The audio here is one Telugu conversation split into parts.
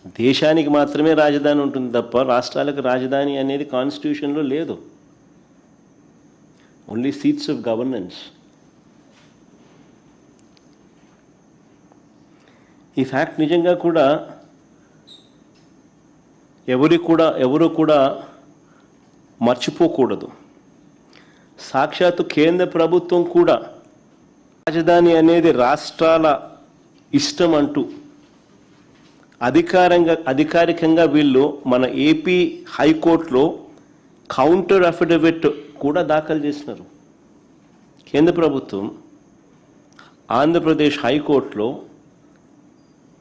దేశానికి మాత్రమే రాజధాని ఉంటుంది తప్ప రాష్ట్రాలకు రాజధాని అనేది కాన్స్టిట్యూషన్లో లేదు. Only seats of governance. ఈ ఫ్యాక్ట్ నిజంగా కూడా ఎవరు కూడా మర్చిపోకూడదు. సాక్షాత్తు కేంద్ర ప్రభుత్వం కూడా రాజధాని అనేది రాష్ట్రాల ఇష్టం అంటూ అధికారికంగా వీళ్ళు మన ఏపీ హైకోర్టులో కౌంటర్ అఫిడవిట్ కూడా దాఖలు చేసినారు. కేంద్ర ప్రభుత్వం ఆంధ్రప్రదేశ్ హైకోర్టులో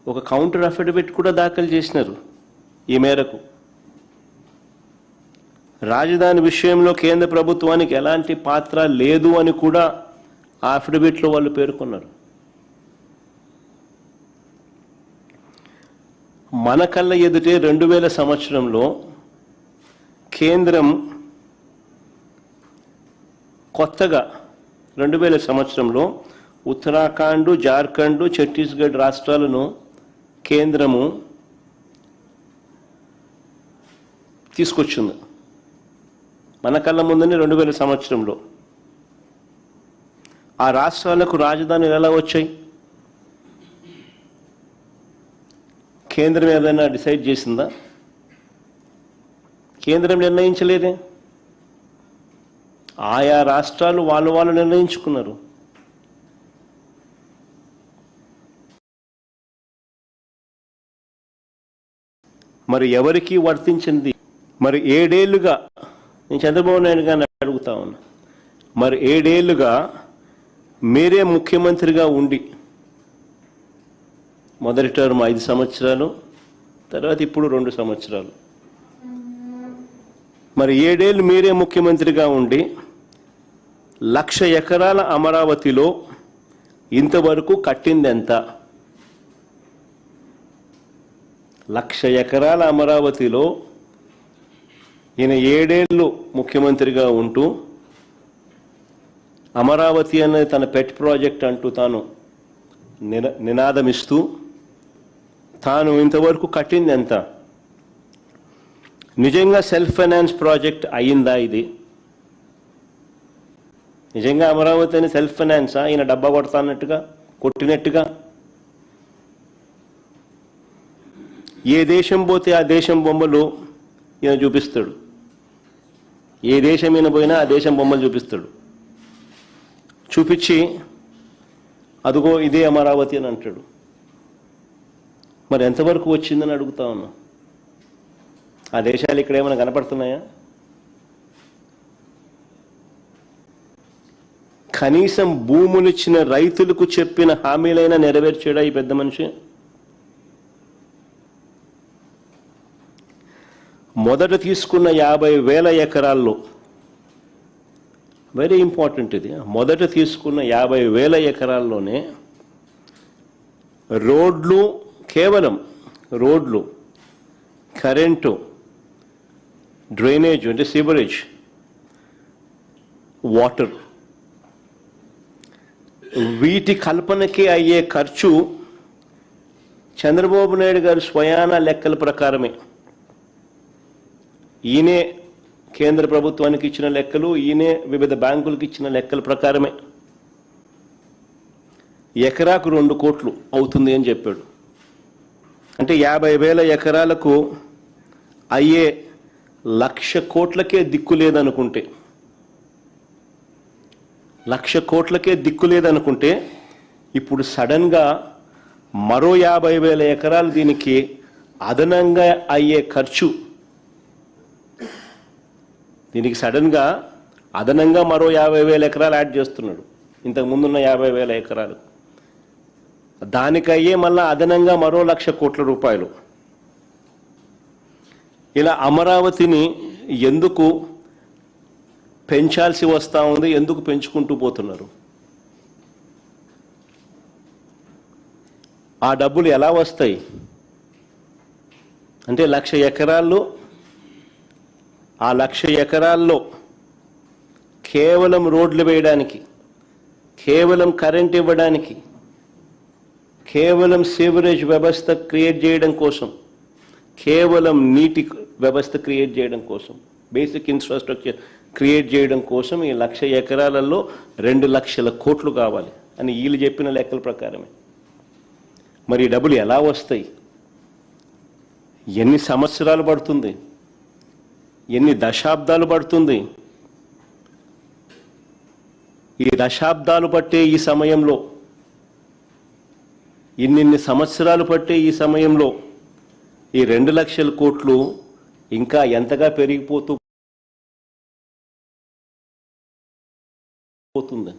ఒక కౌంటర్ అఫిడవిట్ కూడా దాఖలు చేసినారు. ఈ మేరకు రాజధాని విషయంలో కేంద్ర ప్రభుత్వానికి ఎలాంటి పాత్ర లేదు అని కూడా ఆ అఫిడవిట్లో వాళ్ళు పేర్కొన్నారు. మన కళ్ళ ఎదుటే 2000 సంవత్సరంలో కేంద్రం కొత్తగా 2000 సంవత్సరంలో ఉత్తరాఖండ్, జార్ఖండ్, ఛత్తీస్గఢ్ రాష్ట్రాలను కేంద్రము తీసుకొచ్చింది. మన కళ్ళ ముందని 2000 సంవత్సరంలో ఆ రాష్ట్రాలకు రాజధానులు ఎలా వచ్చాయి? కేంద్రం ఏదైనా డిసైడ్ చేసిందా? కేంద్రం నిర్ణయించలేదే. ఆయా రాష్ట్రాలు వాళ్ళు నిర్ణయించుకున్నారు. మరి ఎవరికి వర్తించింది? మరి 7 ఏళ్లుగా నేను చంద్రబాబు నాయుడు గారిని అడుగుతా ఉన్నా, మరి 7 ఏళ్లుగా మీరే ముఖ్యమంత్రిగా ఉండి, మొదటి టర్మ్ 5 సంవత్సరాలు, తర్వాత ఇప్పుడు 2 సంవత్సరాలు, మరి 7 ఏళ్ళు మీరే ముఖ్యమంత్రిగా ఉండి 1,00,000 ఎకరాల అమరావతిలో ఇంతవరకు కట్టింది ఎంత? 1,00,000 ఎకరాల అమరావతిలో ఈయన 7 ఏళ్ళు ముఖ్యమంత్రిగా ఉంటూ అమరావతి అనేది తన పెట్ ప్రాజెక్ట్ అంటూ తాను నినాదమిస్తూ తాను ఇంతవరకు కట్టింది ఎంత? నిజంగా సెల్ఫ్ ఫైనాన్స్ ప్రాజెక్ట్ అయ్యిందా ఇది? నిజంగా అమరావతి అని సెల్ఫ్ ఫైనాన్సా? ఈయన డబ్బా కొట్టినట్టుగా ఏ దేశం పోతే ఆ దేశం బొమ్మలు ఈయన చూపిస్తాడు. ఏ దేశం ఈయన పోయినా ఆ దేశం బొమ్మలు చూపిస్తాడు. చూపించి అదిగో ఇదే అమరావతి అని అంటాడు. మరి ఎంతవరకు వచ్చిందని అడుగుతా ఉన్నా. ఆ దేశాలు ఇక్కడ ఏమైనా కనపడుతున్నాయా? కనీసం భూములు ఇచ్చిన రైతులకు చెప్పిన హామీలైనా నెరవేర్చాడా ఈ పెద్ద మనిషి? మొదట తీసుకున్న 50,000 ఎకరాల్లో, వెరీ ఇంపార్టెంట్ ఇది, మొదట తీసుకున్న 50,000 ఎకరాల్లోనే రోడ్లు, కేవలం రోడ్లు, కరెంటు, డ్రైనేజ్ అంటే సివరేజ్, వాటర్, వీటి కల్పనకి అయ్యే ఖర్చు చంద్రబాబు నాయుడు గారు స్వయాన లెక్కల ప్రకారమే, ఈయనే కేంద్ర ప్రభుత్వానికి ఇచ్చిన లెక్కలు, ఈయనే వివిధ బ్యాంకులకు ఇచ్చిన లెక్కల ప్రకారమే ఎకరాకు 2 కోట్లు అవుతుంది అని చెప్పాడు. అంటే 50,000 ఎకరాలకు అయ్యే 1,00,000 కోట్లకే దిక్కు లేదనుకుంటే, 1,00,000 కోట్లకే దిక్కు లేదనుకుంటే ఇప్పుడు సడన్గా మరో 50,000 ఎకరాలు దీనికి అదనంగా అయ్యే ఖర్చు, దీనికి సడన్గా అదనంగా మరో 50,000 ఎకరాలు యాడ్ చేస్తున్నాడు ఇంతకు ముందున్న 50,000 ఎకరాలు. దానికయ్యే మళ్ళా అదనంగా మరో 1,00,000 కోట్ల రూపాయలు. ఇలా అమరావతిని ఎందుకు పెంచాల్సి వస్తూ ఉంది? ఎందుకు పెంచుకుంటూ పోతున్నారు? ఆ డబ్బులు ఎలా వస్తాయి అంటే 1,00,000 ఎకరాల్లో, ఆ 1,00,000 ఎకరాల్లో కేవలం రోడ్లు వేయడానికి, కేవలం కరెంట్ ఇవ్వడానికి, కేవలం సివరేజ్ వ్యవస్థ క్రియేట్ చేయడం కోసం కేవలం నీటి వ్యవస్థ క్రియేట్ చేయడం కోసం, బేసిక్ ఇన్ఫ్రాస్ట్రక్చర్ క్రియేట్ చేయడం కోసం ఈ 1,00,000 ఎకరాలలో 2 లక్షల కోట్లు కావాలి అని వీళ్ళు చెప్పిన లెక్కల ప్రకారమే. మరి ఈ డబ్బులు ఎలా వస్తాయి? ఎన్ని సంవత్సరాలు పడుతుంది? ఎన్ని దశాబ్దాలు పడుతుంది? ఈ దశాబ్దాలు పట్టే ఈ సమయంలో, ఇన్నిన్ని సంవత్సరాలు పట్టే ఈ సమయంలో ఈ 2 లక్షల కోట్లు ఇంకా ఎంతగా పెరిగిపోతూ పోతుంది.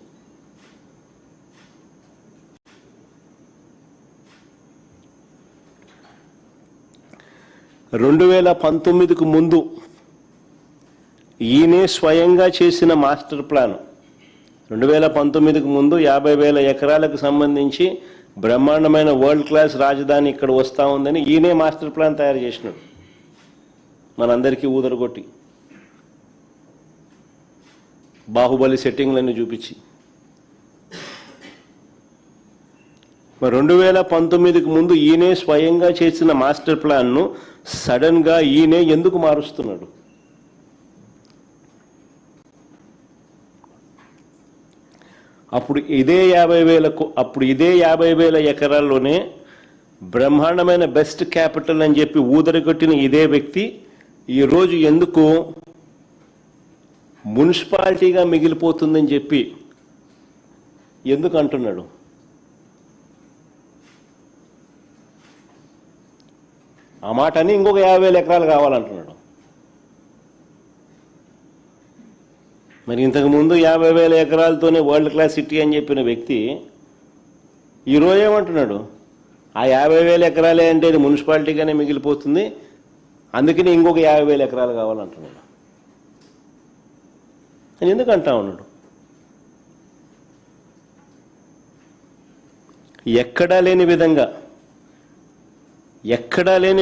రెండు 2019కు ముందు ఈయనే స్వయంగా చేసిన మాస్టర్ ప్లాన్, 2019కు ముందు 50,000 ఎకరాలకు సంబంధించి బ్రహ్మాండమైన వరల్డ్ క్లాస్ రాజధాని ఇక్కడ వస్తూ ఉందని ఈయనే మాస్టర్ ప్లాన్ తయారు చేసినాడు, మనందరికీ ఊదరగొట్టి బాహుబలి సెట్టింగ్లన్నీ చూపించి. మరి 2019కు ముందు ఈయనే స్వయంగా చేసిన మాస్టర్ ప్లాన్ను సడన్గా ఈయనే ఎందుకు మారుస్తున్నాడు? అప్పుడు ఇదే 50,000 ఎకరాల్లోనే బ్రహ్మాండమైన బెస్ట్ క్యాపిటల్ అని చెప్పి ఊదరగొట్టిన ఇదే వ్యక్తి ఈరోజు ఎందుకు మున్సిపాలిటీగా మిగిలిపోతుందని చెప్పి ఎందుకు అంటున్నాడు? ఆ మాట అని ఇంకొక 50,000 ఎకరాలు కావాలంటున్నాడు. మరి ఇంతకుముందు 50,000 ఎకరాలతోనే వరల్డ్ క్లాస్ సిటీ అని చెప్పిన వ్యక్తి ఈరోజు ఏమంటున్నాడు? ఆ 50,000 ఎకరాలే అంటే ఇది మున్సిపాలిటీగానే మిగిలిపోతుంది, అందుకని ఇంకొక 50,000 ఎకరాలు కావాలంటున్నాడు అని ఎందుకు అంటా ఉన్నాడు? ఎక్కడా లేని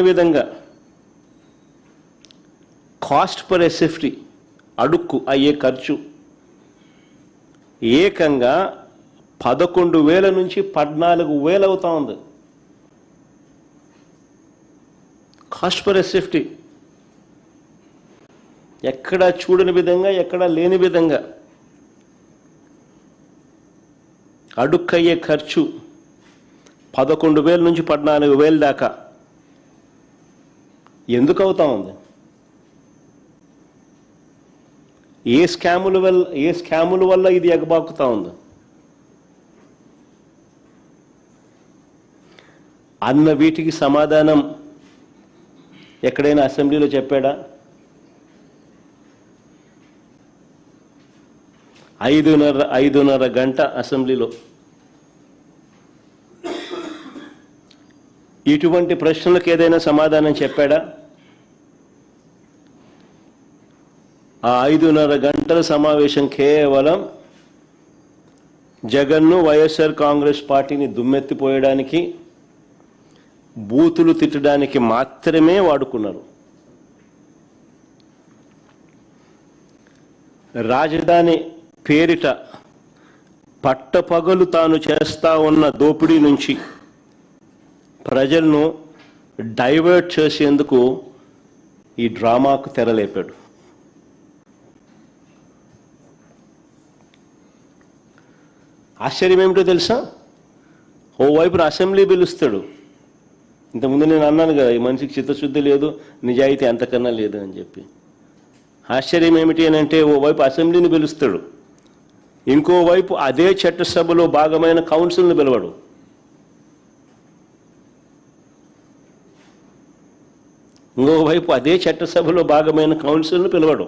విధంగా కాస్ట్ పర్ ఎస్ఎఫ్టీ అడుక్కు అయ్యే ఖర్చు ఏకంగా 11,000 నుంచి 14,000 అవుతా ఉంది. కాస్ట్ పర్ ఎస్ఎఫ్టీ ఎక్కడా చూడని విధంగా, ఎక్కడా లేని విధంగా అడుక్కయ్యే ఖర్చు 11,000 నుంచి 14,000 దాకా ఎందుకు అవుతా ఉంది? ఏ స్కాముల వల్ల ఇది ఎగబాకుతా ఉంది అన్న వీటికి సమాధానం ఎక్కడైనా అసెంబ్లీలో చెప్పాడా? 5:30 గంట అసెంబ్లీలో ఇటువంటి ప్రశ్నలకు ఏదైనా సమాధానం చెప్పాడా? ఆ 5:30 గంటల సమావేశం కేవలం జగన్ను, వైఎస్ఆర్ కాంగ్రెస్ పార్టీని దుమ్మెత్తిపోయడానికి, బూతులు తిట్టడానికి మాత్రమే వాడుకున్నారు. రాజధాని పేరిట పట్టపగలు తాను చేస్తా ఉన్న దోపిడీ నుంచి ప్రజలను డైవర్ట్ చేసేందుకు ఈ డ్రామాకు తెరలేపాడు. ఆశ్చర్యం ఏమిటో తెలుసా? ఓవైపున అసెంబ్లీ పిలుస్తాడు. ఇంతకుముందు నేను అన్నాను కదా, ఈ మనిషికి చిత్తశుద్ధి లేదు, నిజాయితీ అంతకన్నా లేదు అని చెప్పి. ఆశ్చర్యం ఏమిటి అని అంటే, ఓవైపు అసెంబ్లీని పిలుస్తాడు, ఇంకోవైపు అదే చట్టసభలో భాగమైన కౌన్సిల్ని పిలవడు. ఇంకోవైపు అదే చట్టసభలో భాగమైన కౌన్సిల్ని పిలవడు.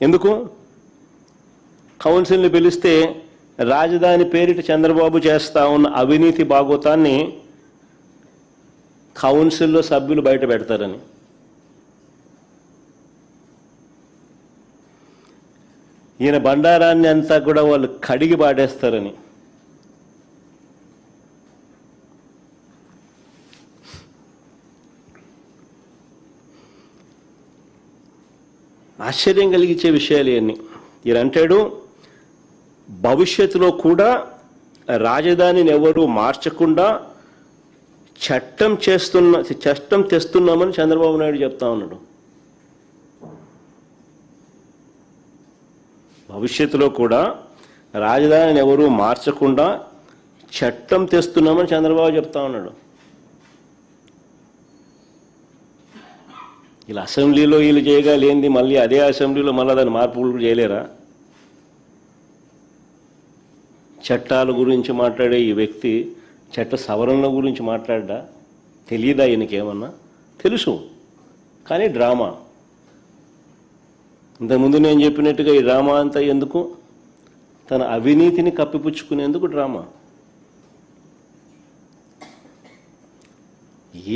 ఎందుకు? కౌన్సిల్ని పిలిస్తే రాజధాని పేరిట చంద్రబాబు చేస్తా ఉన్న అవినీతి బాగోతాన్ని కౌన్సిల్లో సభ్యులు బయట పెడతారని. ఈయన బండారాన్ని అంతా కూడా వాళ్ళు కడిగి పాడేస్తారని. ఆశ్చర్యం కలిగించే విషయాలు ఇవన్నీ. ఈయన అంటాడు, భవిష్యత్తులో కూడా రాజధానిని ఎవరు మార్చకుండా చట్టం తెస్తున్నామని చంద్రబాబు నాయుడు చెప్తా ఉన్నాడు. భవిష్యత్తులో కూడా రాజధానిని ఎవరూ మార్చకుండా చట్టం తెస్తున్నామని చంద్రబాబు చెప్తా ఉన్నాడు. ఇలా అసెంబ్లీలో వీళ్ళు చేయగలేంది మళ్ళీ అదే అసెంబ్లీలో మళ్ళీ దాని మార్పులు చేయలేరా? చట్టాల గురించి మాట్లాడే ఈ వ్యక్తి చట్ట సవరణల గురించి మాట్లాడ్డా? తెలియదా ఈయనకేమన్నా? తెలుసు, కానీ డ్రామా. ఇంతకుముందు నేను చెప్పినట్టుగా ఈ డ్రామా అంతా ఎందుకు? తన అవినీతిని కప్పిపుచ్చుకునేందుకు డ్రామా.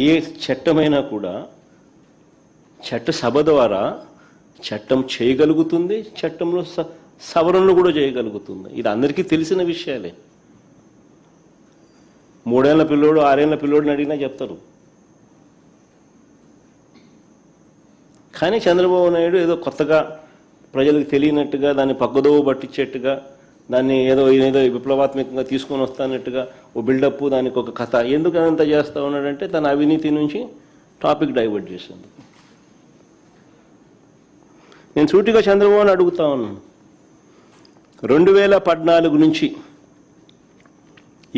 ఏ చట్టమైనా కూడా చట్టసభ ద్వారా చట్టం చేయగలుగుతుంది, చట్టంలో సవరణలు కూడా చేయగలుగుతుంది. ఇది అందరికీ తెలిసిన విషయాలే. 3 ఏళ్ల పిల్లోడు 6 ఏళ్ల పిల్లోడిని అడిగినా చెప్తారు. కానీ చంద్రబాబు నాయుడు ఏదో కొత్తగా ప్రజలకు తెలియనట్టుగా, దాన్ని పక్కదోవ పట్టించేట్టుగా, దాన్ని ఏదో విప్లవాత్మకంగా తీసుకొని వస్తానట్టుగా ఓ బిల్డప్, దానికి ఒక కథ, ఎందుకు అదంతా చేస్తూ ఉన్నాడంటే తన అవినీతి నుంచి టాపిక్ డైవర్ట్ చేసేందుకు. నేను సూటిగా చంద్రబాబుని అడుగుతా ఉన్నాను, 2014 నుంచి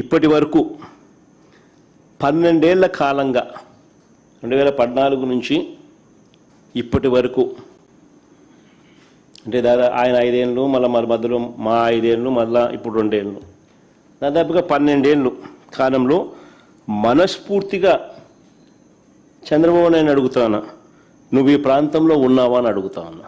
ఇప్పటి వరకు 12 ఏళ్ల కాలంగా, 2014 నుంచి ఇప్పటి వరకు అంటే ఆయన 5 ఏళ్ళు, మళ్ళీ మధ్యలో మా 5 ఏళ్ళు, మళ్ళీ ఇప్పుడు 2 ఏళ్ళు, దాదాపుగా 12 ఏళ్ళు కాలంలో మనస్ఫూర్తిగా చంద్రబాబు నాయుడు అడుగుతాను, నువ్వు ఈ ప్రాంతంలో ఉన్నావా అని అడుగుతా ఉన్నా.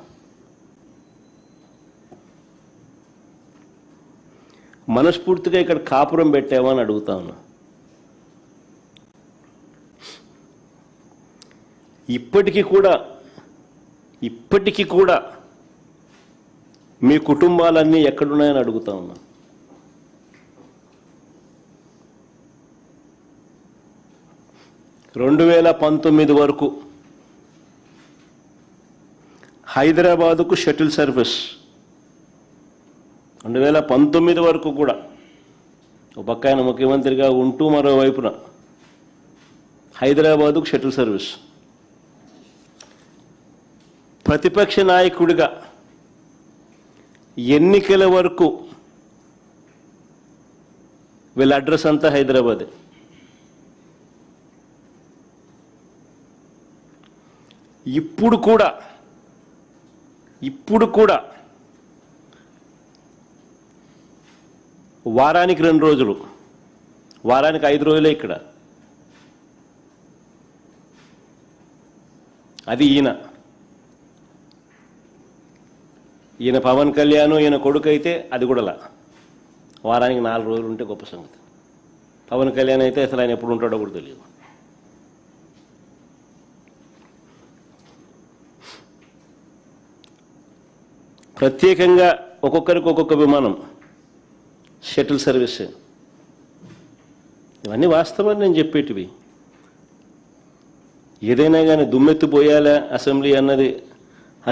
మనస్ఫూర్తిగా ఇక్కడ కాపురం పెట్టావా అని అడుగుతా ఉన్నా. ఇప్పటికీ కూడా మీ కుటుంబాలన్నీ ఎక్కడున్నాయని అడుగుతా ఉన్నా. రెండు 2019 వరకు హైదరాబాదుకు షటిల్ సర్వీస్, 2019 వరకు కూడా ఒక పక్క ఆయన ముఖ్యమంత్రిగా ఉంటూ మరోవైపున హైదరాబాదుకు షటిల్ సర్వీస్. ప్రతిపక్ష నాయకుడిగా ఎన్నికల వరకు వీళ్ళ అడ్రస్ అంతా హైదరాబాదే. ఇప్పుడు కూడా వారానికి 2 రోజులు, వారానికి 5 రోజులే ఇక్కడ. అది ఈయన పవన్ కళ్యాణ్, ఈయన కొడుకు అయితే అది కూడా వారానికి 4 రోజులు ఉంటే గొప్ప సంగతి. పవన్ కళ్యాణ్ అయితే అసలు ఆయన ఎప్పుడు ఉంటాడో కూడా తెలియదు. ప్రత్యేకంగా ఒక్కొక్కరికి ఒక్కొక్క విమానం, షటిల్ సర్వీస్, ఇవన్నీ వాస్తవాలు నేను చెప్పేటివి. ఏదైనా కానీ దుమ్మెత్తిపోయాలా అసెంబ్లీ అన్నది,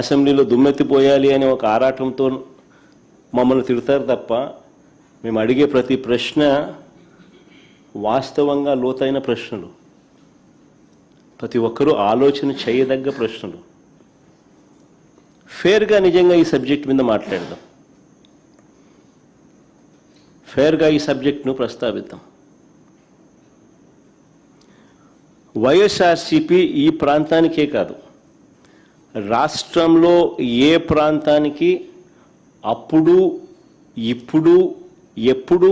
అసెంబ్లీలో దుమ్మెత్తిపోయాలి అనే ఒక ఆరాటంతో మమ్మల్ని తిడతారు తప్ప, మేము అడిగే ప్రతి ప్రశ్న వాస్తవంగా లోతైన ప్రశ్నలు, ప్రతి ఒక్కరూ ఆలోచన చేయదగ్గ ప్రశ్నలు. ఫేర్గా నిజంగా ఈ సబ్జెక్ట్ మీద మాట్లాడదాం, ఫేర్గా ఈ సబ్జెక్ట్ను ప్రస్తావిద్దాం. వైఎస్ఆర్సీపీ ఈ ప్రాంతానికే కాదు, రాష్ట్రంలో ఏ ప్రాంతానికి అప్పుడు, ఇప్పుడు, ఎప్పుడు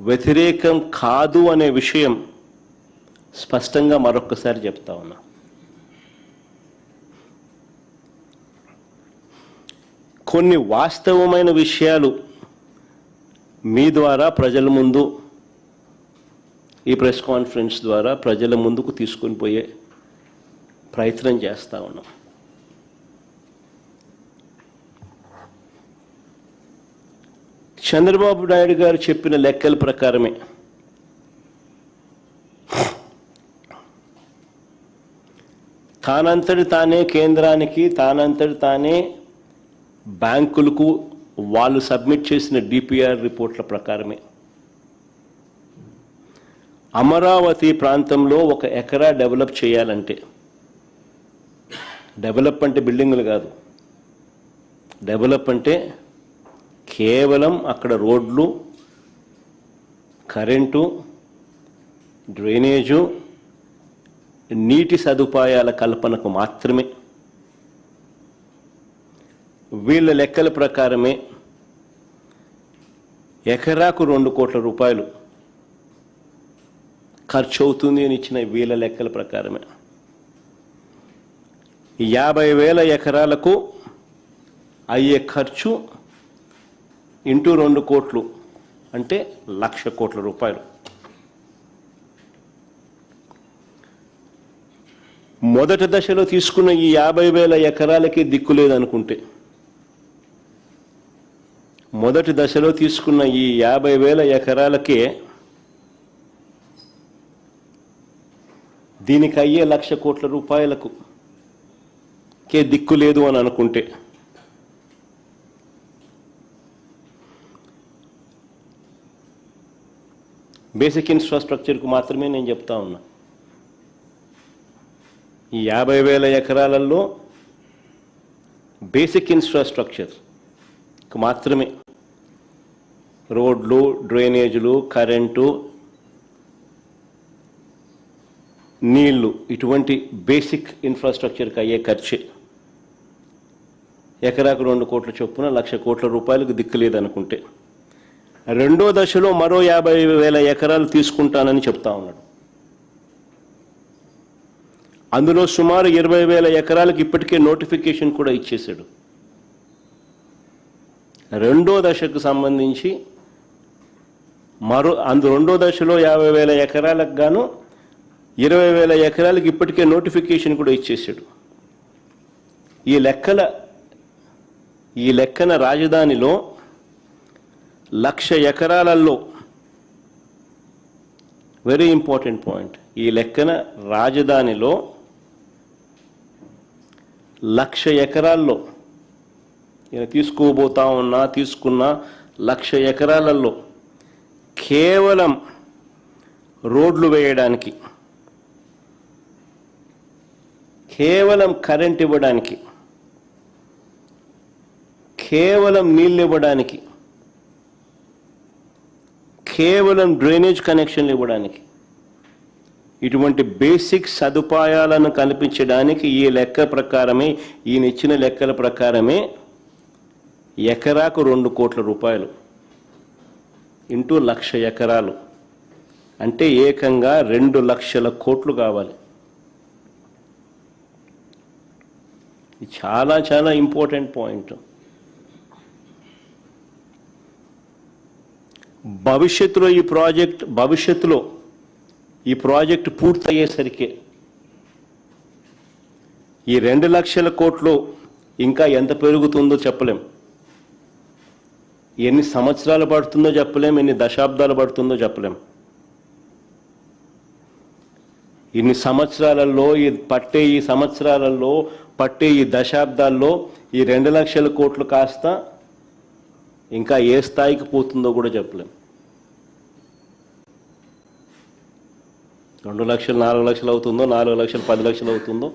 వ్యతిరేకం కాదు అనే విషయం స్పష్టంగా మరొక్కసారి చెప్తా ఉన్నా. కొన్ని వాస్తవమైన విషయాలు మీ ద్వారా ప్రజల ముందు, ఈ ప్రెస్ కాన్ఫరెన్స్ ద్వారా ప్రజల ముందుకు తీసుకొని పోయే ప్రయత్నం చేస్తూ ఉన్నాం. చంద్రబాబు నాయుడు గారు చెప్పిన లెక్కల ప్రకారమే తానంతటి తానే కేంద్రానికి, తానంతటి తానే బ్యాంకులకు వాళ్ళు సబ్మిట్ చేసిన డిపిఆర్ రిపోర్ట్ల ప్రకారమే అమరావతి ప్రాంతంలో 1 ఎకరా డెవలప్ చేయాలంటే, డెవలప్ అంటే బిల్డింగులు కాదు, డెవలప్ అంటే కేవలం అక్కడ రోడ్లు, కరెంటు, డ్రైనేజు, నీటి సదుపాయాల కల్పనకు మాత్రమే. వీళ్ళ లెక్కల ప్రకారమే ఎకరాకు 2 కోట్ల రూపాయలు ఖర్చు అవుతుంది అని ఇచ్చిన వీళ్ళ లెక్కల ప్రకారమే 50,000 ఎకరాలకు అయ్యే ఖర్చు ఇంటూ 2 కోట్లు అంటే 1,00,000 కోట్ల రూపాయలు. మొదటి దశలో తీసుకున్న ఈ 50,000 ఎకరాలకి దిక్కు లేదనుకుంటే, మొదటి దశలో తీసుకున్న ఈ 50,000 ఎకరాలకే దీనికి అయ్యే 1,00,000 కోట్ల రూపాయలకు కే దిక్కు లేదు అని అనుకుంటే, బేసిక్ ఇన్ఫ్రాస్ట్రక్చర్కు మాత్రమే నేను చెప్తా ఉన్నా. ఈ 50,000 ఎకరాలలో బేసిక్ ఇన్ఫ్రాస్ట్రక్చర్కు మాత్రమే రోడ్లు, డ్రైనేజీలు, కరెంటు, నీళ్లు, ఇటువంటి బేసిక్ ఇన్ఫ్రాస్ట్రక్చర్కి అయ్యే ఖర్చే ఎకరాకు 2 కోట్ల చొప్పున 1,00,000 కోట్ల రూపాయలకు దిక్కులేదనుకుంటే, రెండో దశలో మరో 50,000 ఎకరాలు తీసుకుంటానని చెప్తా ఉన్నాడు. అందులో సుమారు 20,000 ఎకరాలకు ఇప్పటికే నోటిఫికేషన్ కూడా ఇచ్చేశాడు. రెండో దశకు సంబంధించి రెండో దశలో 50,000 ఎకరాలకు గాను 20,000 ఎకరాలకు ఇప్పటికే నోటిఫికేషన్ కూడా ఇచ్చేసాడు. ఈ లెక్కన రాజధానిలో 1,00,000 ఎకరాలలో, వెరీ ఇంపార్టెంట్ పాయింట్, ఈ లెక్కన రాజధానిలో 1,00,000 ఎకరాల్లో తీసుకున్న 1,00,000 ఎకరాలలో కేవలం రోడ్లు వేయడానికి, కేవలం కరెంట్ ఇవ్వడానికి, కేవలం నీళ్ళు ఇవ్వడానికి, కేవలం డ్రైనేజ్ కనెక్షన్లు ఇవ్వడానికి, ఇటువంటి బేసిక్ సదుపాయాలను కల్పించడానికి ఈ లెక్క ప్రకారమే, ఈయన ఇచ్చిన లెక్కల ప్రకారమే ఎకరాకు 2 కోట్ల రూపాయలు ఇంటూ 1,00,000 ఎకరాలు అంటే ఏకంగా 2,00,000 కోట్లు కావాలి. చాలా చాలా ఇంపార్టెంట్ పాయింట్. భవిష్యత్తులో ఈ ప్రాజెక్టు పూర్తయ్యేసరికి ఈ 2,00,000 కోట్లు ఇంకా ఎంత పెరుగుతుందో చెప్పలేం, ఎన్ని సంవత్సరాలు పడుతుందో చెప్పలేం, ఎన్ని దశాబ్దాలు పడుతుందో చెప్పలేం. ఈ సంవత్సరాలలో పట్టే ఈ దశాబ్దాల్లో ఈ 2,00,000 కోట్లు కాస్త ఇంకా ఏ స్థాయికి పోతుందో కూడా చెప్పలేం. 2 లక్షలు 4 లక్షలు అవుతుందో, 4 లక్షలు 10 లక్షలు అవుతుందో